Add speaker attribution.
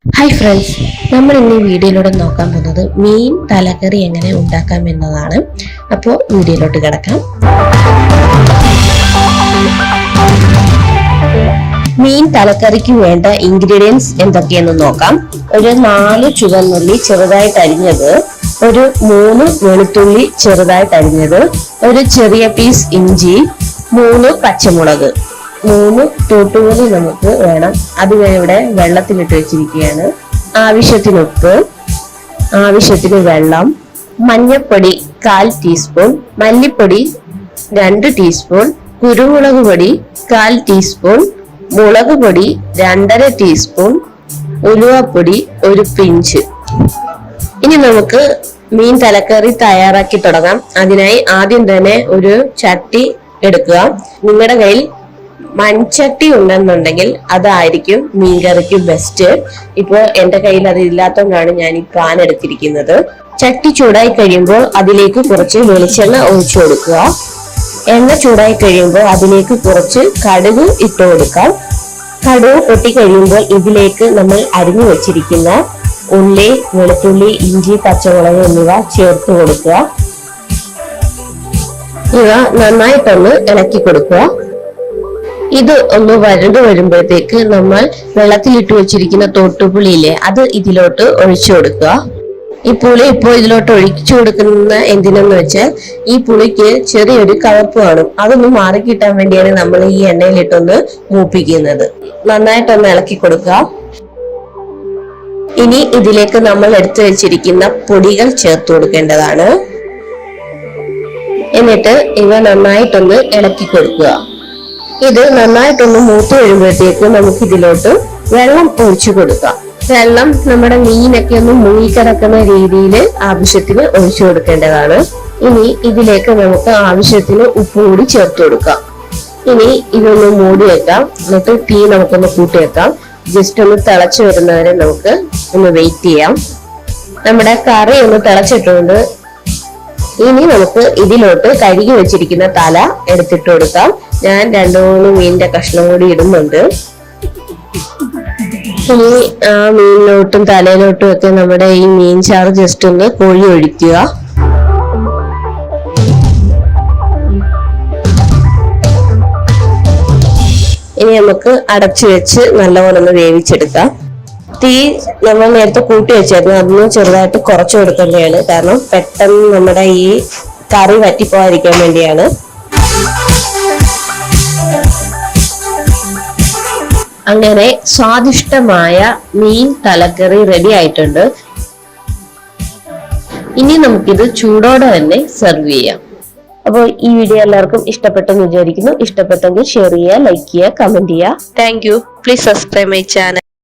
Speaker 1: Hi friends, നമ്മൾ ഇന്ന് ഈ വീഡിയോയിലൂടെ നോക്കാൻ പോകുന്നത് മീൻ തലക്കറി എങ്ങനെ ഉണ്ടാക്കാം എന്നതാണ്. അപ്പോൾ വീഡിയോയിലോട്ട് കിടക്കാം. മീൻ തലക്കറിക്ക് വേണ്ട ഇൻഗ്രീഡിയൻസ് എന്തൊക്കെയെന്ന് നോക്കാം. ഒരു 4 ചുവന്നുള്ളി ചെറുതായിട്ട് അരിഞ്ഞത്, ഒരു 3 വെളുത്തുള്ളി ചെറുതായിട്ട് അരിഞ്ഞത്, ഒരു ചെറിയ പീസ് ഇഞ്ചി, 3 പച്ചമുളക്, 3 തോട്ടുപുളി നമുക്ക് വേണം. അത് ഇവിടെ വെള്ളത്തിലിട്ട് വെച്ചിരിക്കുകയാണ്. ആവശ്യത്തിന് ഉപ്പ്, ആവശ്യത്തിന് വെള്ളം, മഞ്ഞൾപ്പൊടി 1/4 ടീസ്പൂൺ, മല്ലിപ്പൊടി 2 ടീസ്പൂൺ, കുരുമുളക് പൊടി 1/4 ടീസ്പൂൺ, മുളക് പൊടി 2.5 ടീസ്പൂൺ, ഉലുവപ്പൊടി 1 പിഞ്ച്. ഇനി നമുക്ക് മീൻ തലക്കറി തയ്യാറാക്കി തുടങ്ങാം. അതിനായി ആദ്യം തന്നെ ഒരു ചട്ടി എടുക്കുക. നിങ്ങളുടെ കയ്യിൽ മൺചട്ടി ഉണ്ടെന്നുണ്ടെങ്കിൽ അതായിരിക്കും മീൻകറിക്ക് ബെസ്റ്റ്. ഇപ്പൊ എന്റെ കയ്യിൽ അത് ഇല്ലാത്തതുകൊണ്ടാണ് ഞാൻ ഈ പാൻ എടുത്തിരിക്കുന്നത്. ചട്ടി ചൂടായി കഴിയുമ്പോൾ അതിലേക്ക് കുറച്ച് വെളിച്ചെണ്ണ ഒഴിച്ചു കൊടുക്കുക. എണ്ണ ചൂടായി കഴിയുമ്പോൾ അതിലേക്ക് കുറച്ച് കടുക് ഇട്ട് കൊടുക്കാം. കടുക് പൊട്ടിക്കഴിയുമ്പോൾ ഇതിലേക്ക് നമ്മൾ അരിഞ്ഞു വെച്ചിരിക്കുന്ന ഉള്ളി, വെളുത്തുള്ളി, ഇഞ്ചി, പച്ചമുളക് എന്നിവ ചേർത്ത് കൊടുക്കുക. ഇവ നന്നായിട്ടൊന്ന് ഇളക്കി കൊടുക്കുക. ഇത് ഒന്ന് വരണ്ടു വരുമ്പോഴത്തേക്ക് നമ്മൾ വെള്ളത്തിലിട്ട് വെച്ചിരിക്കുന്ന തോട്ടുപുളിയില്ലേ, അത് ഇതിലോട്ട് ഒഴിച്ചു കൊടുക്കുക. ഈ പുളി ഇപ്പോൾ ഇതിലോട്ട് ഒഴിച്ചു കൊടുക്കുന്ന എന്തിനെന്ന് വെച്ചാൽ ഈ പുളിക്ക് ചെറിയൊരു കവപ്പ് കാണും. അതൊന്ന് മാറിക്കിട്ടാൻ വേണ്ടിയാണ് നമ്മൾ ഈ എണ്ണയിലിട്ടൊന്ന് മൂപ്പിക്കുന്നത്. നന്നായിട്ടൊന്ന് ഇളക്കി കൊടുക്കുക. ഇനി ഇതിലേക്ക് നമ്മൾ എടുത്തു വെച്ചിരിക്കുന്ന പൊടികൾ ചേർത്ത് കൊടുക്കേണ്ടതാണ്. എന്നിട്ട് ഇവ നന്നായിട്ടൊന്ന് ഇളക്കി കൊടുക്കുക. ഇത് നന്നായിട്ടൊന്ന് മൂത്ത് വരുമ്പോഴത്തേക്ക് നമുക്ക് ഇതിലോട്ട് വെള്ളം ഒഴിച്ചു കൊടുക്കാം. വെള്ളം നമ്മുടെ മീനൊക്കെ ഒന്ന് മുങ്ങിക്കിടക്കുന്ന രീതിയിൽ ആവശ്യത്തിന് ഒഴിച്ചു കൊടുക്കേണ്ടതാണ്. ഇനി ഇതിലേക്ക് നമുക്ക് ആവശ്യത്തിന് ഉപ്പ് കൂടി ചേർത്ത് കൊടുക്കാം. ഇനി ഇതൊന്ന് മൂടി വെക്കാം. എന്നിട്ട് തീ നമുക്കൊന്ന് കൂട്ടി വെക്കാം. ജസ്റ്റ് ഒന്ന് തിളച്ചു വരുന്നവരെ നമുക്ക് ഒന്ന് വെയിറ്റ് ചെയ്യാം. നമ്മുടെ കറി ഒന്ന് തിളച്ചിട്ടുണ്ട്. ഇനി നമുക്ക് ഇതിലോട്ട് കഴുകി വെച്ചിരിക്കുന്ന തല എടുത്തിട്ട് കൊടുക്കാം. ഞാൻ 2-3 മീനിന്റെ കഷ്ണം കൂടി ഇടുന്നുണ്ട്. ഇനി ആ മീനിലോട്ടും തലയിലോട്ടും ഒക്കെ നമ്മുടെ ഈ മീൻ ചാറ് ജസ്റ്റ് ഒന്ന് കോഴി ഒഴിക്കുക. ഇനി നമുക്ക് അടച്ചു വെച്ച് നല്ലപോലെ ഒന്ന് വേവിച്ചെടുക്കാം. തീ നമ്മൾ നേരത്തെ കൂട്ടി വെച്ചായിരുന്നു, അതൊന്ന് ചെറുതായിട്ട് കുറച്ചു കൊടുക്കേണ്ടതാണ്. കാരണം പെട്ടെന്ന് നമ്മുടെ ഈ കറി വറ്റിപ്പോകാതിരിക്കാൻ വേണ്ടിയാണ്. അങ്ങനെ സ്വാദിഷ്ടമായ മീൻ തലക്കറി റെഡി ആയിട്ടുണ്ട്. ഇനി നമുക്കിത് ചൂടോടെ തന്നെ സെർവ് ചെയ്യാം. അപ്പോൾ ഈ വീഡിയോ എല്ലാവർക്കും ഇഷ്ടപ്പെട്ടെന്ന് വിചാരിക്കുന്നു. ഇഷ്ടപ്പെട്ടെങ്കിൽ ഷെയർ ചെയ്യുക, ലൈക്ക് ചെയ്യുക, കമന്റ് ചെയ്യുക. Thank you. Please subscribe my channel.